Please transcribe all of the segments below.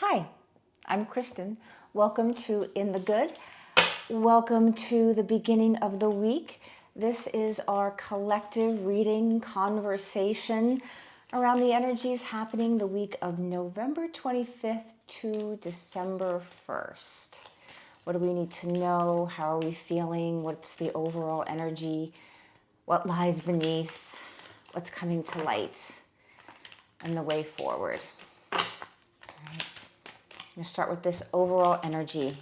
Hi, I'm Kristen. Welcome to In the Good. Welcome to the beginning of the week. This is our collective reading conversation around the energies happening the week of November 25th to December 1st. What do we need to know? How are we feeling? What's the overall energy? What lies beneath? What's coming to light? And the way forward. I'm going to start with this overall energy.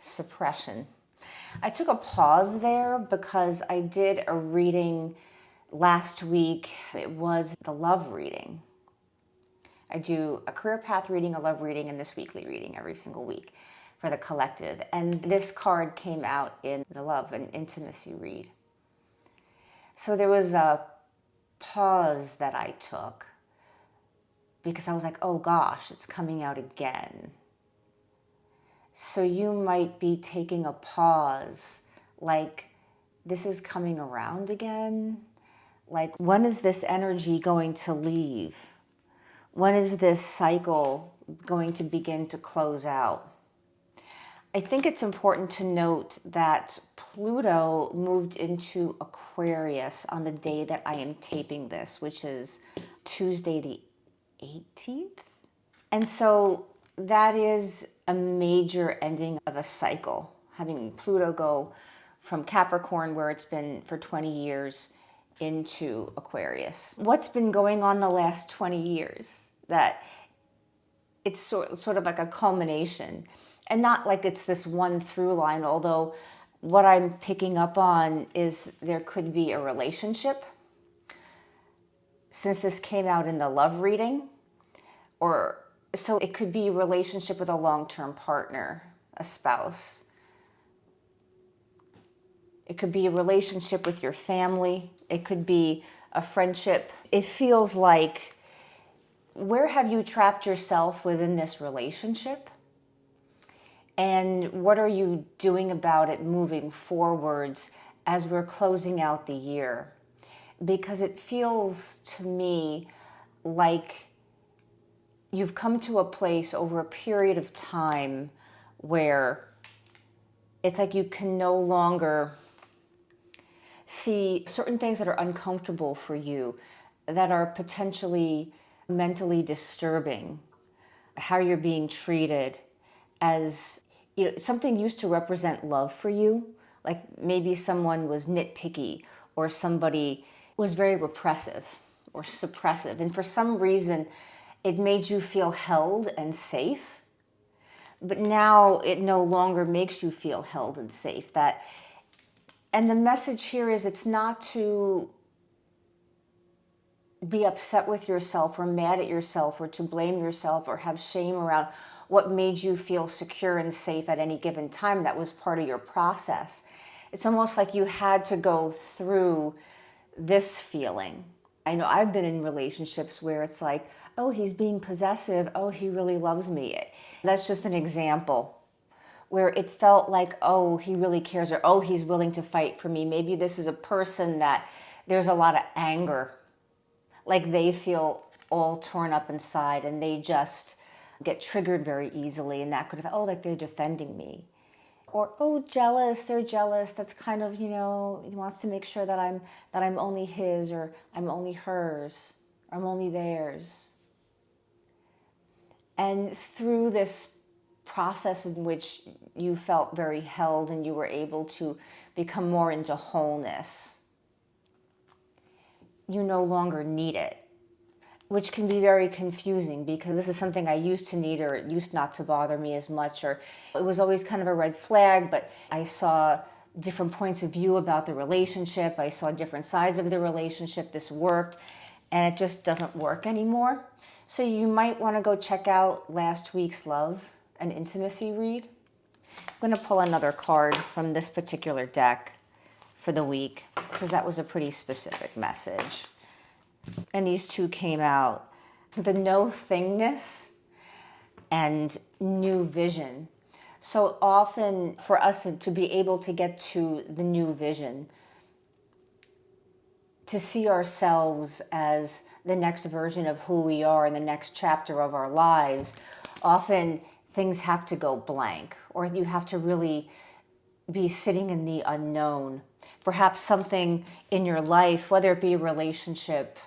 Suppression. I took a pause there because I did a reading last week. It was the love reading. I do a career path reading, a love reading, and this weekly reading every single week for the collective. And this card came out in the love and intimacy read. So there was a pause that I took because I was like, oh gosh, it's coming out again. So you might be taking a pause, like this is coming around again. Like, when is this energy going to leave? When is this cycle going to begin to close out? I think it's important to note that Pluto moved into Aquarius on the day that I am taping this, which is Tuesday the 18th. And so that is a major ending of a cycle, having Pluto go from Capricorn, where it's been for 20 years, into Aquarius. What's been going on the last 20 years? That it's sort of like a culmination. And not like it's this one through line, although what I'm picking up on is there could be a relationship. Since this came out in the love reading, or so it could be a relationship with a long-term partner, a spouse. It could be a relationship with your family. It could be a friendship. It feels like, where have you trapped yourself within this relationship? And what are you doing about it moving forwards as we're closing out the year? Because it feels to me like you've come to a place over a period of time where it's like you can no longer see certain things that are uncomfortable for you, that are potentially mentally disturbing, how you're being treated, as something used to represent love for you, like maybe someone was nitpicky or somebody was very repressive or suppressive, and for some reason it made you feel held and safe. But now it no longer makes you feel held and safe. And the message here is, it's not to be upset with yourself or mad at yourself or to blame yourself or have shame around what made you feel secure and safe at any given time. That was part of your process. It's almost like you had to go through this feeling. I know I've been in relationships where it's like, oh, he's being possessive. Oh, he really loves me. That's just an example where it felt like, oh, he really cares, or oh, he's willing to fight for me. Maybe this is a person that there's a lot of anger, like they feel all torn up inside and they just get triggered very easily, and that could have, oh, like they're defending me. Or, oh, jealous, they're jealous. That's kind of, he wants to make sure that I'm only his, or I'm only hers, or I'm only theirs. And through this process in which you felt very held and you were able to become more into wholeness, you no longer need it, which can be very confusing, because this is something I used to need, or it used not to bother me as much, or it was always kind of a red flag, but I saw different points of view about the relationship. I saw different sides of the relationship. This worked, and it just doesn't work anymore. So you might want to go check out last week's love and intimacy read. I'm going to pull another card from this particular deck for the week, because that was a pretty specific message. And these two came out, the no thingness and new vision. So often for us to be able to get to the new vision, to see ourselves as the next version of who we are in the next chapter of our lives, often things have to go blank, or you have to really be sitting in the unknown. Perhaps something in your life, whether it be a relationship,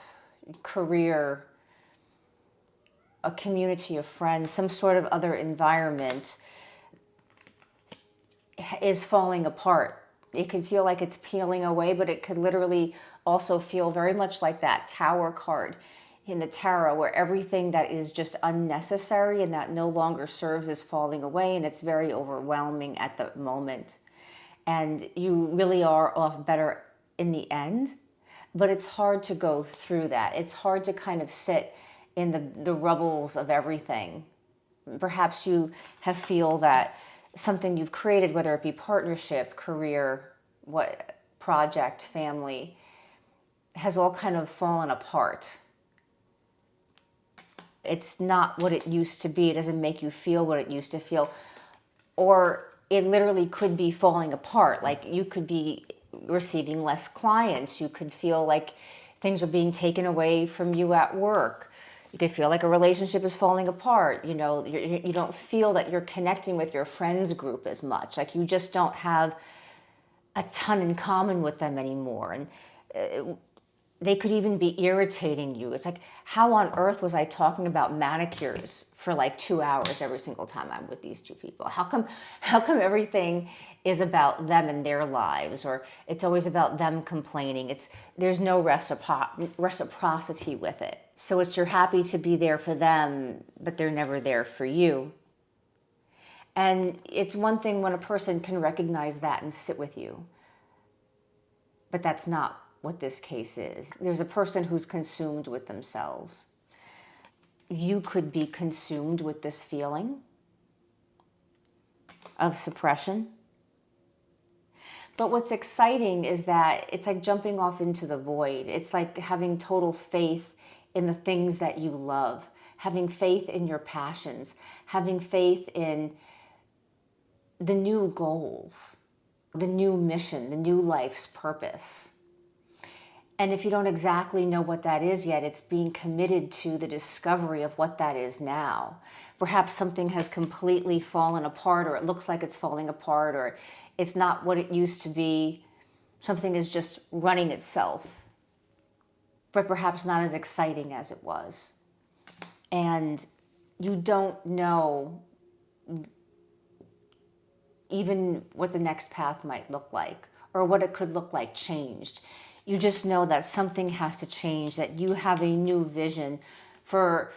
career, a community of friends, some sort of other environment, is falling apart. It could feel like it's peeling away, but it could literally also feel very much like that Tower card in the tarot, where everything that is just unnecessary and that no longer serves is falling away, and it's very overwhelming at the moment. And you really are off better in the end, but it's hard to go through that. It's hard to kind of sit in the rubbles of everything. Perhaps you have feel that something you've created, whether it be partnership, career, what project, family, has all kind of fallen apart. It's not what it used to be. It doesn't make you feel what it used to feel. Or it literally could be falling apart. Like you could be receiving less clients. You could feel like things are being taken away from you at work. You could feel like a relationship is falling apart. You know, you don't feel that you're connecting with your friends group as much. Like you just don't have a ton in common with them anymore. And they could even be irritating you. It's like, how on earth was I talking about manicures for like 2 hours every single time I'm with these two people? How come everything is about them and their lives, or it's always about them complaining? There's no reciprocity with it. So you're happy to be there for them, but they're never there for you. And it's one thing when a person can recognize that and sit with you, but that's not what this case is. There's a person who's consumed with themselves. You could be consumed with this feeling of suppression. But what's exciting is that it's like jumping off into the void. It's like having total faith in the things that you love, having faith in your passions, having faith in the new goals, the new mission, the new life's purpose. And if you don't exactly know what that is yet, it's being committed to the discovery of what that is now. Perhaps something has completely fallen apart, or it looks like it's falling apart, or it's not what it used to be. Something is just running itself, but perhaps not as exciting as it was. And you don't know even what the next path might look like, or what it could look like changed. You just know that something has to change, that you have a new vision for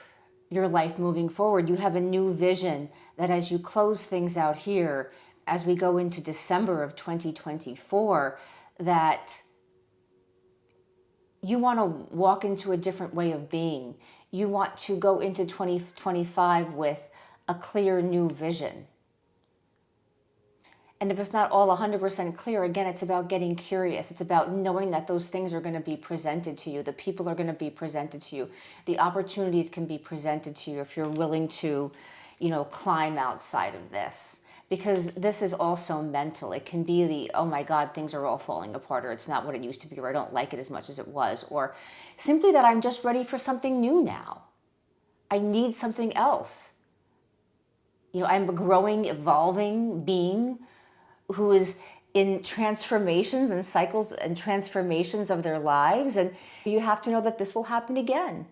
your life moving forward. You have a new vision that as you close things out here, as we go into December of 2024, that you want to walk into a different way of being. You want to go into 2025 with a clear new vision. And if it's not all 100% clear, again, it's about getting curious. It's about knowing that those things are going to be presented to you. The people are going to be presented to you. The opportunities can be presented to you if you're willing to, climb outside of this. Because this is also mental. It can be the, oh my God, things are all falling apart, or it's not what it used to be, or I don't like it as much as it was, or simply that I'm just ready for something new now. I need something else. I'm a growing, evolving being who is in transformations and cycles and transformations of their lives. And you have to know that this will happen again.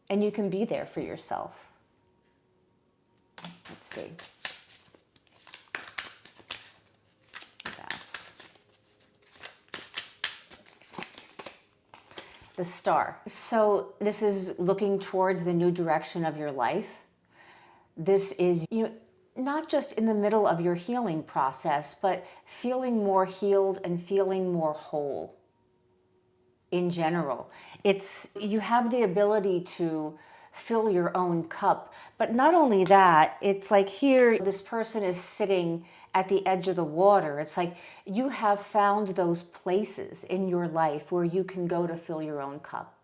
And you can be there for yourself. Let's see. That's the Star. So this is looking towards the new direction of your life. This is, not just in the middle of your healing process, but feeling more healed and feeling more whole in general. You have the ability to fill your own cup, but not only that, it's like here, this person is sitting at the edge of the water. It's like you have found those places in your life where you can go to fill your own cup,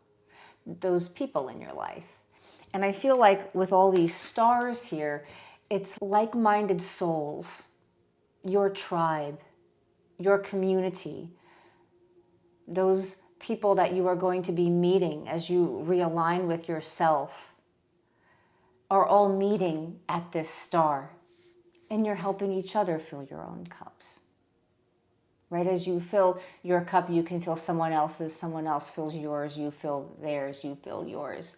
those people in your life. And I feel like with all these stars here, it's like-minded souls, your tribe, your community, those people that you are going to be meeting as you realign with yourself are all meeting at this star. And you're helping each other fill your own cups. Right? As you fill your cup, you can fill someone else's, someone else fills yours, you fill theirs, you fill yours.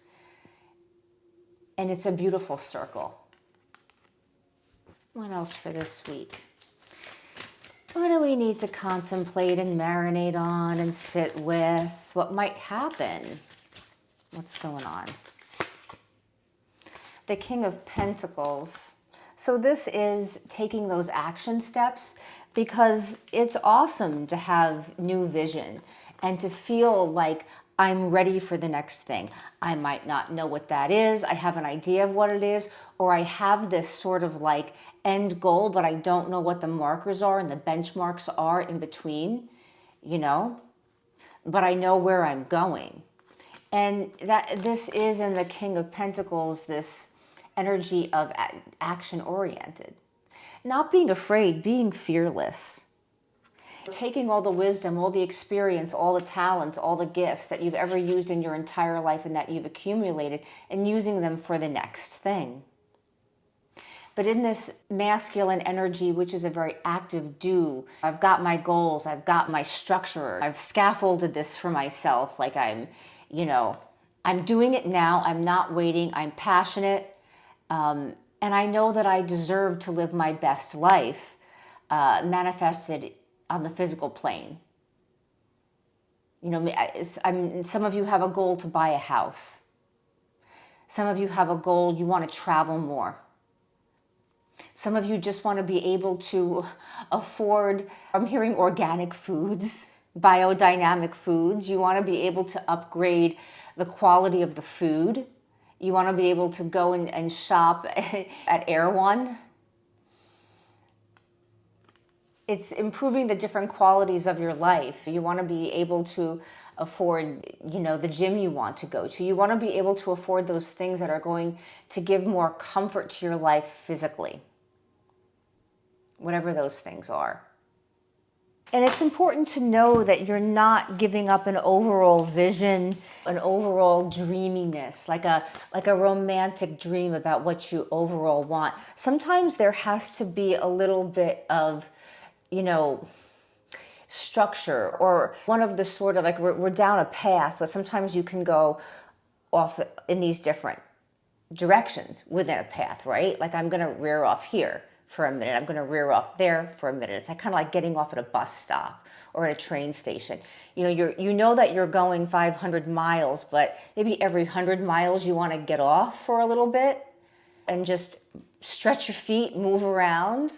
And it's a beautiful circle. What else for this week? What do we need to contemplate and marinate on and sit with? What might happen? What's going on? The King of Pentacles. So this is taking those action steps, because it's awesome to have new vision and to feel like I'm ready for the next thing. I might not know what that is. I have an idea of what it is, or I have this sort of like end goal, but I don't know what the markers are and the benchmarks are in between, you know, but I know where I'm going. And that this is in the King of Pentacles, this energy of action oriented. Not being afraid, being fearless. Taking all the wisdom, all the experience, all the talents, all the gifts that you've ever used in your entire life and that you've accumulated, and using them for the next thing. But in this masculine energy, which is a very active do, I've got my goals, I've got my structure, I've scaffolded this for myself, like I'm doing it now, I'm not waiting, I'm passionate, and I know that I deserve to live my best life, manifested on the physical plane. You know, some of you have a goal to buy a house. Some of you have a goal, you want to travel more. Some of you just want to be able to afford, I'm hearing organic foods, biodynamic foods. You want to be able to upgrade the quality of the food. You want to be able to go and shop at Air One. It's improving the different qualities of your life. You want to be able to afford, the gym you want to go to. You want to be able to afford those things that are going to give more comfort to your life physically. Whatever those things are. And it's important to know that you're not giving up an overall vision, an overall dreaminess, like a romantic dream about what you overall want. Sometimes there has to be a little bit of, structure, or one of the sort of like we're down a path, but sometimes you can go off in these different directions within a path, right? Like I'm going to rear off here for a minute. I'm going to rear off there for a minute. It's like kind of like getting off at a bus stop or at a train station. You know that you're going 500 miles, but maybe every 100 miles you want to get off for a little bit and just stretch your feet, move around.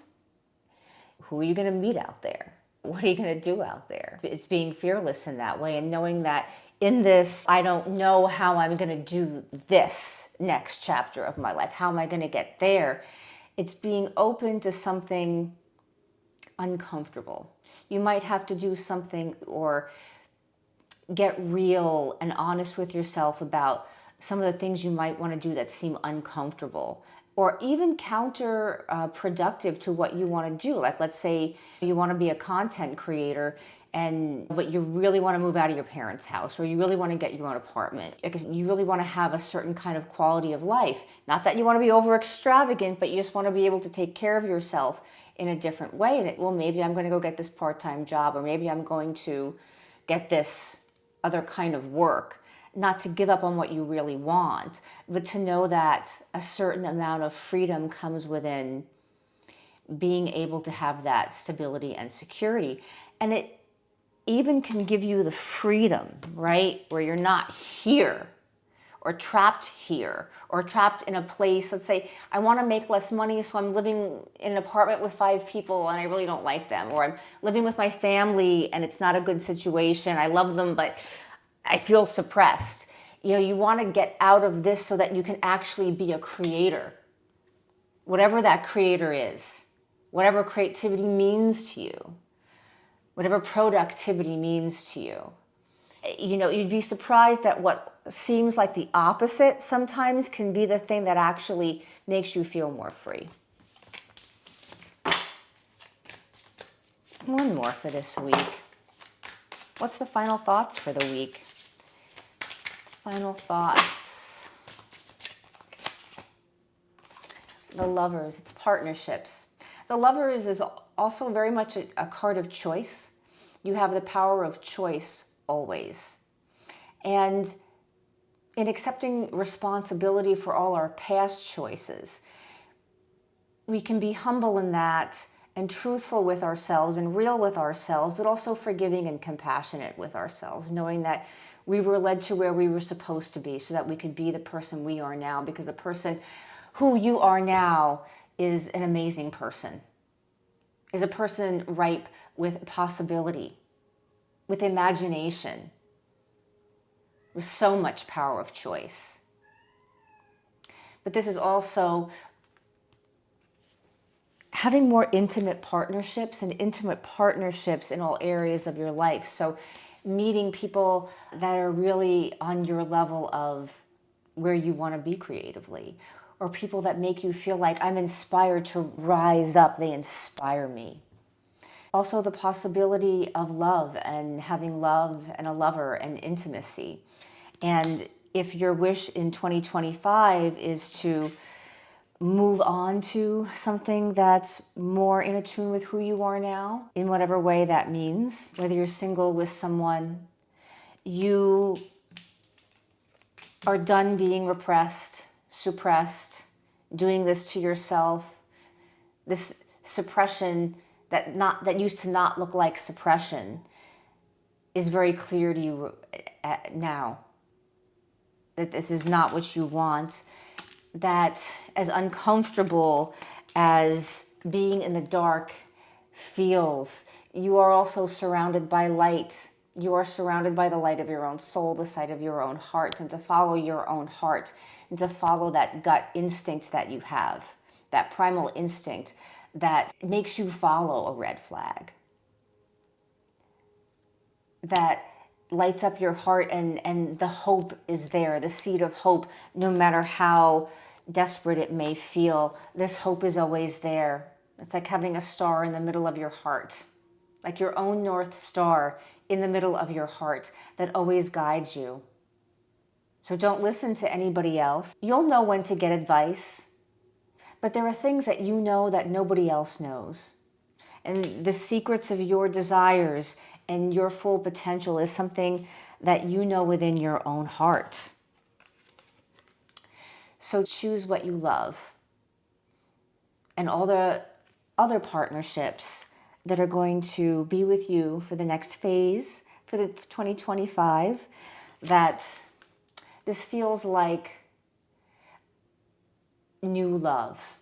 Who are you going to meet out there? What are you going to do out there? It's being fearless in that way and knowing that in this, I don't know how I'm going to do this next chapter of my life. How am I going to get there? It's being open to something uncomfortable. You might have to do something or get real and honest with yourself about some of the things you might want to do that seem uncomfortable, or even counterproductive to what you want to do. Like, let's say you want to be a content creator, but you really want to move out of your parents' house, or you really want to get your own apartment, because you really want to have a certain kind of quality of life. Not that you want to be over extravagant, but you just want to be able to take care of yourself in a different way. And maybe I'm going to go get this part-time job, or maybe I'm going to get this other kind of work. Not to give up on what you really want, but to know that a certain amount of freedom comes within being able to have that stability and security. And it even can give you the freedom, right? Where you're not here or trapped in a place. Let's say I want to make less money, so I'm living in an apartment with 5 people and I really don't like them. Or I'm living with my family and it's not a good situation. I love them, but I feel suppressed. You want to get out of this so that you can actually be a creator. Whatever that creator is, whatever creativity means to you, whatever productivity means to you. You'd be surprised at what seems like the opposite sometimes can be the thing that actually makes you feel more free. One more for this week. What's the final thoughts for the week? Final thoughts. The Lovers, it's partnerships. The Lovers is also very much a card of choice. You have the power of choice always. And in accepting responsibility for all our past choices, we can be humble in that and truthful with ourselves and real with ourselves, but also forgiving and compassionate with ourselves, knowing that we were led to where we were supposed to be so that we could be the person we are now, because the person who you are now is an amazing person, is a person ripe with possibility, with imagination, with so much power of choice. But this is also having more intimate partnerships and intimate partnerships in all areas of your life. So meeting people that are really on your level of where you want to be creatively, or people that make you feel like I'm inspired to rise up. They inspire me. Also the possibility of love and having love and a lover and intimacy. And if your wish in 2025 is to move on to something that's more in tune with who you are now, in whatever way that means, whether you're single with someone, you are done being repressed, suppressed, doing this to yourself, this suppression that used to not look like suppression is very clear to you now, that this is not what you want, that as uncomfortable as being in the dark feels, you are also surrounded by light. You are surrounded by the light of your own soul, the sight of your own heart, and to follow your own heart and to follow that gut instinct that you have, that primal instinct that makes you follow a red flag, that lights up your heart, and the hope is there, the seed of hope, no matter how desperate it may feel. This hope is always there. It's like having a star in the middle of your heart, like your own North Star in the middle of your heart that always guides you. So don't listen to anybody else. You'll know when to get advice, but there are things that you know that nobody else knows. And the secrets of your desires and your full potential is something that you know within your own heart. So choose what you love. And all the other partnerships that are going to be with you for the next phase, for the 2025, that this feels like new love.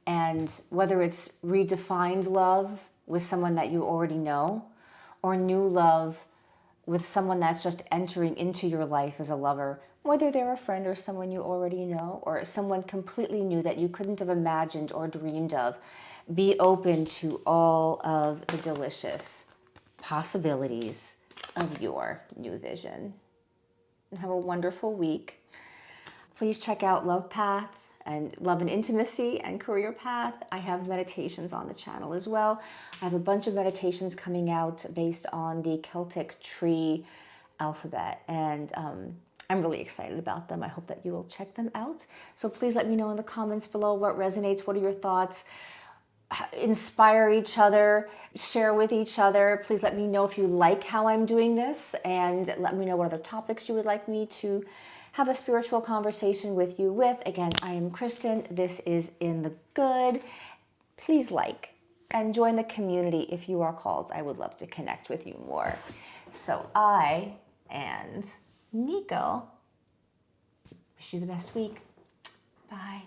And whether it's redefined love with someone that you already know, or new love with someone that's just entering into your life as a lover, whether they're a friend or someone you already know, or someone completely new that you couldn't have imagined or dreamed of, be open to all of the delicious possibilities of your new vision. And have a wonderful week. Please check out Love Path and Love and Intimacy and Career Path. I have meditations on the channel as well. I have a bunch of meditations coming out based on the Celtic tree alphabet, and I'm really excited about them. I hope that you will check them out. So please let me know in the comments below what resonates, what are your thoughts. Inspire each other, share with each other. Please let me know if you like how I'm doing this, and let me know what other topics you would like me to have a spiritual conversation with you with. Again, I am Kristen. This is In the Good. Please like and join the community if you are called. I would love to connect with you more. So I and Nico wish you the best week. Bye.